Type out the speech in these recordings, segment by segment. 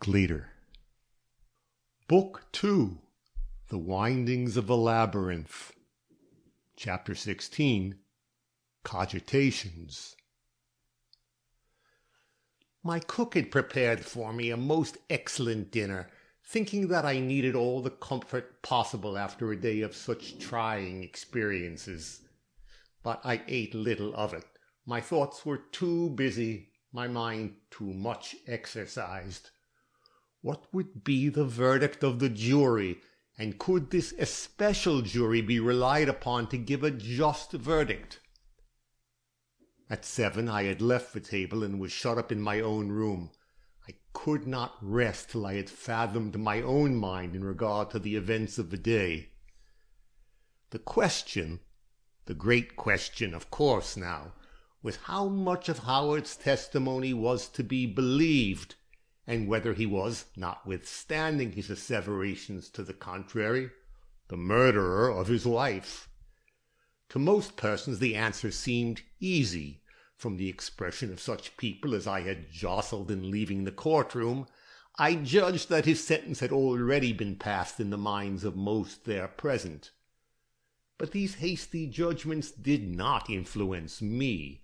Gleater. Book 2, The Windings of the Labyrinth. Chapter 16, Cogitations. My cook had prepared for me a most excellent dinner, thinking that I needed all the comfort possible after a day of such trying experiences. But I ate little of it. My thoughts were too busy, my mind too much exercised. What would be the verdict of the jury, and could this especial jury be relied upon to give a just verdict? At 7 I had left the table and was shut up in my own room. I could not rest till I had fathomed my own mind in regard to the events of the day. The question, the great question, of course, now, was how much of Howard's testimony was to be believed, and whether he was, notwithstanding his asseverations to the contrary, the murderer of his wife. To most persons the answer seemed easy. From the expression of such people as I had jostled in leaving the courtroom, I judged that his sentence had already been passed in the minds of most there present. But these hasty judgments did not influence me.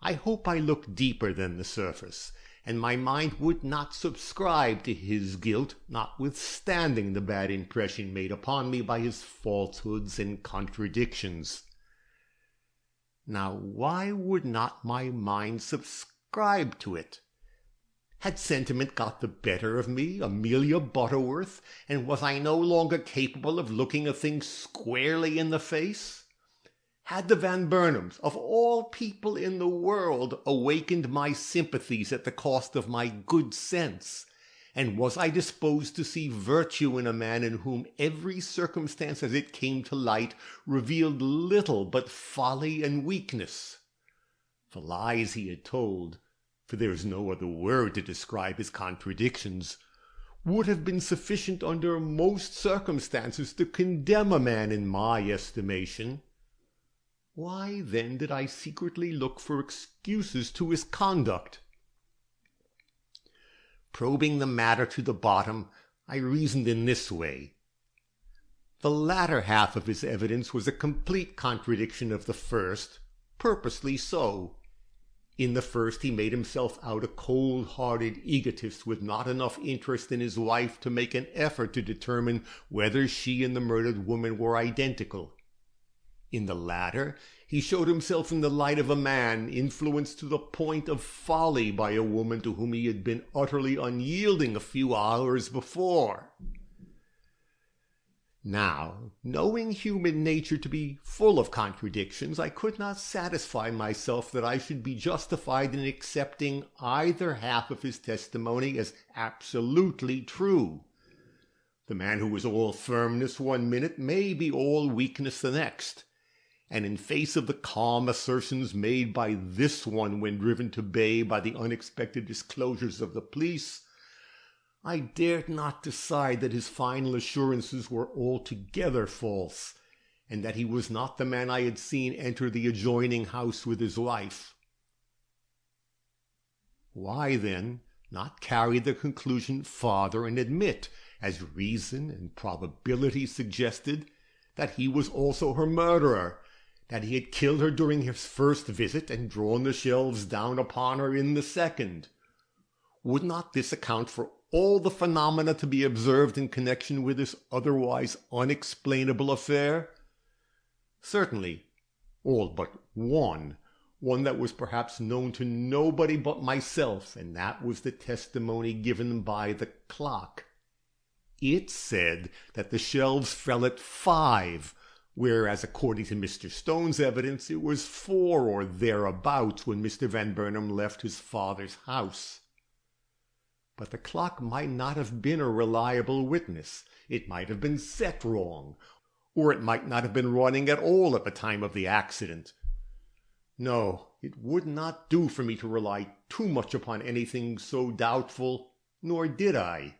I hope I looked deeper than the surface, and my mind would not subscribe to his guilt, notwithstanding the bad impression made upon me by his falsehoods and contradictions. Now, why would not my mind subscribe to it? Had sentiment got the better of me, Amelia Butterworth, and was I no longer capable of looking a thing squarely in the face? Had the Van Burnhams, of all people in the world, awakened my sympathies at the cost of my good sense? And was I disposed to see virtue in a man in whom every circumstance as it came to light revealed little but folly and weakness? The lies he had told, for there is no other word to describe his contradictions, would have been sufficient under most circumstances to condemn a man in my estimation. Why then did I secretly look for excuses to his conduct? Probing the matter to the bottom, I reasoned in this way. The latter half of his evidence was a complete contradiction of the first, purposely so. In the first he made himself out a cold-hearted egotist with not enough interest in his wife to make an effort to determine whether she and the murdered woman were identical. In the latter, he showed himself in the light of a man influenced to the point of folly by a woman to whom he had been utterly unyielding a few hours before. Now, knowing human nature to be full of contradictions, I could not satisfy myself that I should be justified in accepting either half of his testimony as absolutely true. The man who was all firmness one minute may be all weakness the next. And in face of the calm assertions made by this one when driven to bay by the unexpected disclosures of the police, I dared not decide that his final assurances were altogether false, and that he was not the man I had seen enter the adjoining house with his wife. Why, then, not carry the conclusion farther and admit, as reason and probability suggested, that he was also her murderer, that he had killed her during his first visit and drawn the shelves down upon her in the second? Would not this account for all the phenomena to be observed in connection with this otherwise unexplainable affair? Certainly, all but one that was perhaps known to nobody but myself, and that was the testimony given by the clock. It said that the shelves fell at 5, whereas according to Mr. Stone's evidence it was 4 or thereabouts when Mr. Van Burnham left his father's house. But the clock might not have been a reliable witness. It might have been set wrong, or it might not have been running at all at the time of the accident. No, it would not do for me to rely too much upon anything so doubtful, nor did I.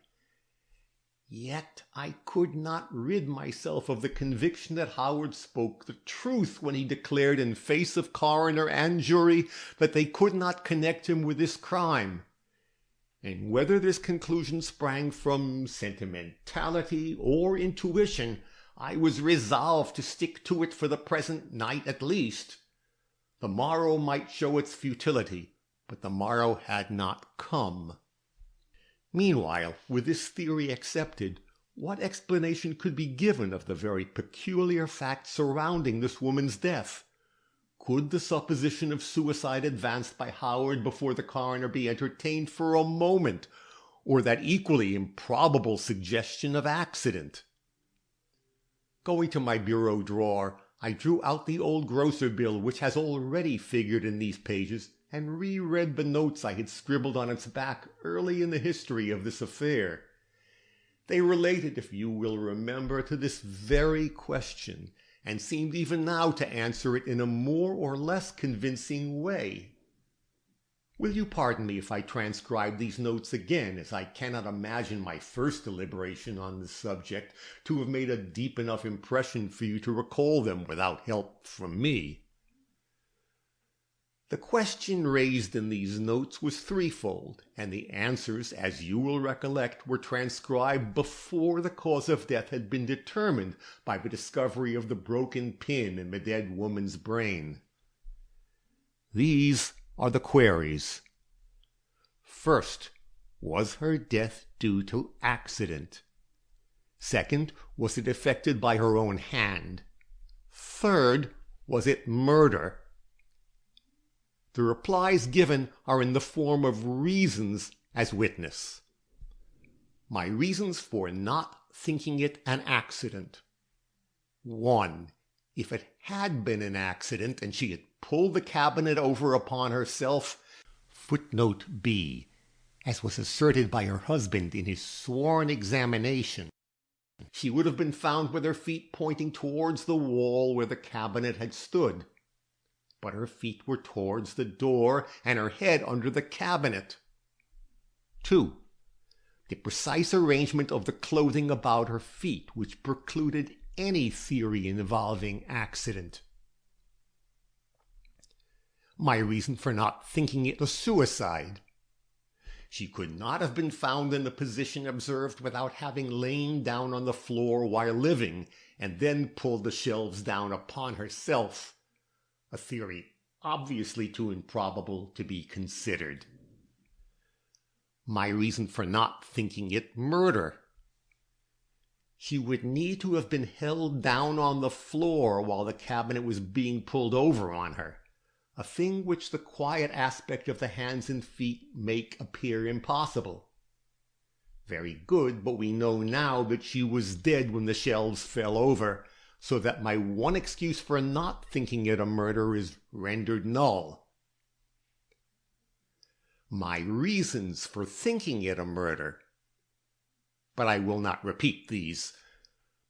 Yet I could not rid myself of the conviction that Howard spoke the truth when he declared in face of coroner and jury that they could not connect him with this crime. and whether this conclusion sprang from sentimentality or intuition, I was resolved to stick to it for the present night at least. The morrow might show its futility, but the morrow had not come. Meanwhile, with this theory accepted, what explanation could be given of the very peculiar facts surrounding this woman's death? Could the supposition of suicide advanced by Howard before the coroner be entertained for a moment, or that equally improbable suggestion of accident? Going to my bureau drawer, I drew out the old grocer bill which has already figured in these pages, and reread the notes I had scribbled on its back early in the history of this affair. They related, if you will remember, to this very question, and seemed even now to answer it in a more or less convincing way. Will you pardon me if I transcribe these notes again, as I cannot imagine my first deliberation on this subject to have made a deep enough impression for you to recall them without help from me. The question raised in these notes was threefold, and the answers, as you will recollect, were transcribed before the cause of death had been determined by the discovery of the broken pin in the dead woman's brain. These are the queries. First, was her death due to accident? Second, was it effected by her own hand? Third, was it murder? The replies given are in the form of reasons as witness. My reasons for not thinking it an accident. 1. If it had been an accident and she had pulled the cabinet over upon herself, footnote B, as was asserted by her husband in his sworn examination, she would have been found with her feet pointing towards the wall where the cabinet had stood. But her feet were towards the door and her head under the cabinet. 2. The precise arrangement of the clothing about her feet, which precluded any theory involving accident. My reason for not thinking it a suicide. She could not have been found in the position observed without having lain down on the floor while living, and then pulled the shelves down upon herself. A theory obviously too improbable to be considered. My reason for not thinking it murder. She would need to have been held down on the floor while the cabinet was being pulled over on her, a thing which the quiet aspect of the hands and feet make appear impossible. Very good, but we know now that she was dead when the shelves fell over, so that my one excuse for not thinking it a murder is rendered null. My reasons for thinking it a murder. But I will not repeat these.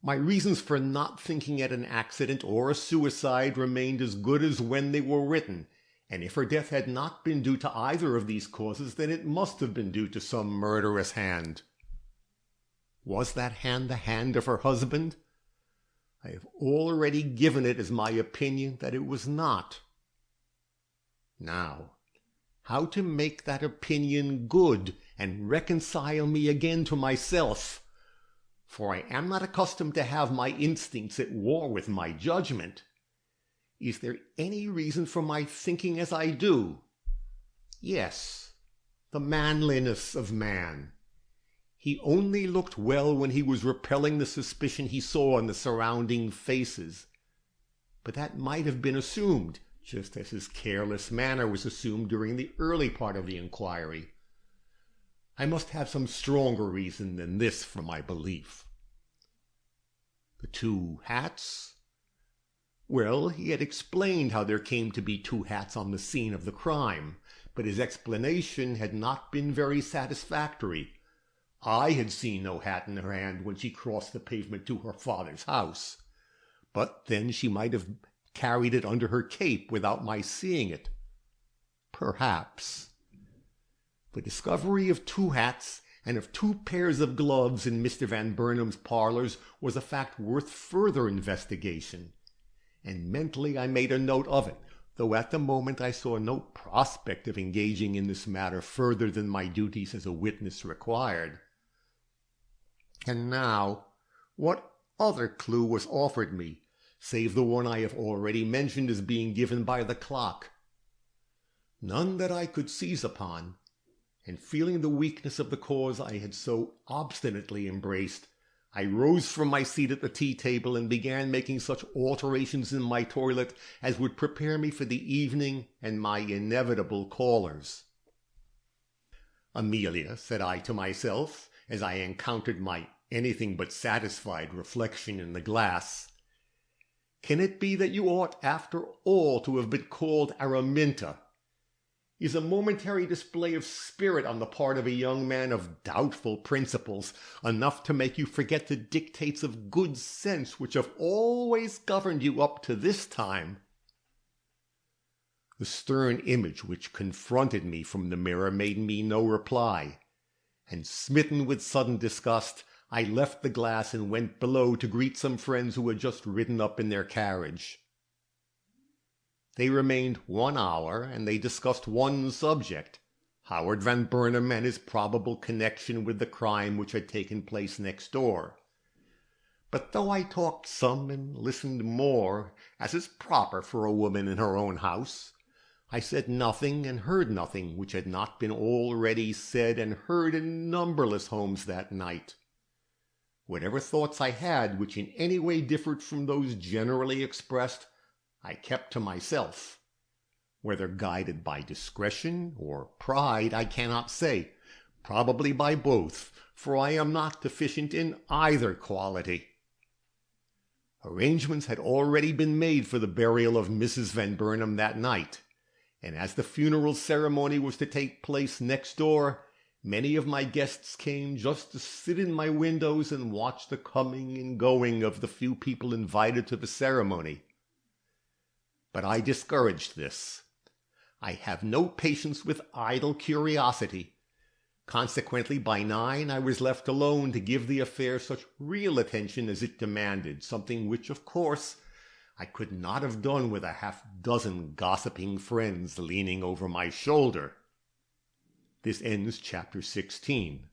My reasons for not thinking it an accident or a suicide remained as good as when they were written, and if her death had not been due to either of these causes, then it must have been due to some murderous hand. Was that hand the hand of her husband? I have already given it as my opinion that it was not. Now, how to make that opinion good and reconcile me again to myself? For I am not accustomed to have my instincts at war with my judgment. Is there any reason for my thinking as I do? Yes, the manliness of man. He only looked well when he was repelling the suspicion he saw in the surrounding faces. But that might have been assumed, just as his careless manner was assumed during the early part of the inquiry. I must have some stronger reason than this for my belief. The 2 hats? Well, he had explained how there came to be 2 hats on the scene of the crime, but his explanation had not been very satisfactory. I had seen no hat in her hand when she crossed the pavement to her father's house. But then she might have carried it under her cape without my seeing it. Perhaps. The discovery of 2 hats and of 2 pairs of gloves in Mr. Van Burnham's parlors was a fact worth further investigation, and mentally I made a note of it, though at the moment I saw no prospect of engaging in this matter further than my duties as a witness required. And now, what other clue was offered me, save the one I have already mentioned as being given by the clock? None that I could seize upon, and feeling the weakness of the cause I had so obstinately embraced, I rose from my seat at the tea-table and began making such alterations in my toilet as would prepare me for the evening and my inevitable callers. "Amelia," said I to myself, as I encountered my anything but satisfied reflection in the glass, "can it be that you ought after all to have been called Araminta? Is a momentary display of spirit on the part of a young man of doubtful principles enough to make you forget the dictates of good sense which have always governed you up to this time?" The stern image which confronted me from the mirror made me no reply, and smitten with sudden disgust, I left the glass and went below to greet some friends who had just ridden up in their carriage. They remained 1 hour, and they discussed one subject, Howard Van Burnham and his probable connection with the crime which had taken place next door. But though I talked some and listened more, as is proper for a woman in her own house, I said nothing and heard nothing which had not been already said and heard in numberless homes that night. Whatever thoughts I had which in any way differed from those generally expressed, I kept to myself. Whether guided by discretion or pride, I cannot say, probably by both, for I am not deficient in either quality. Arrangements had already been made for the burial of Mrs. Van Burnham that night, and as the funeral ceremony was to take place next door, many of my guests came just to sit in my windows and watch the coming and going of the few people invited to the ceremony. But I discouraged this. I have no patience with idle curiosity. Consequently, by 9 I was left alone to give the affair such real attention as it demanded, something which, of course, I could not have done with a half-dozen gossiping friends leaning over my shoulder. This ends chapter 16.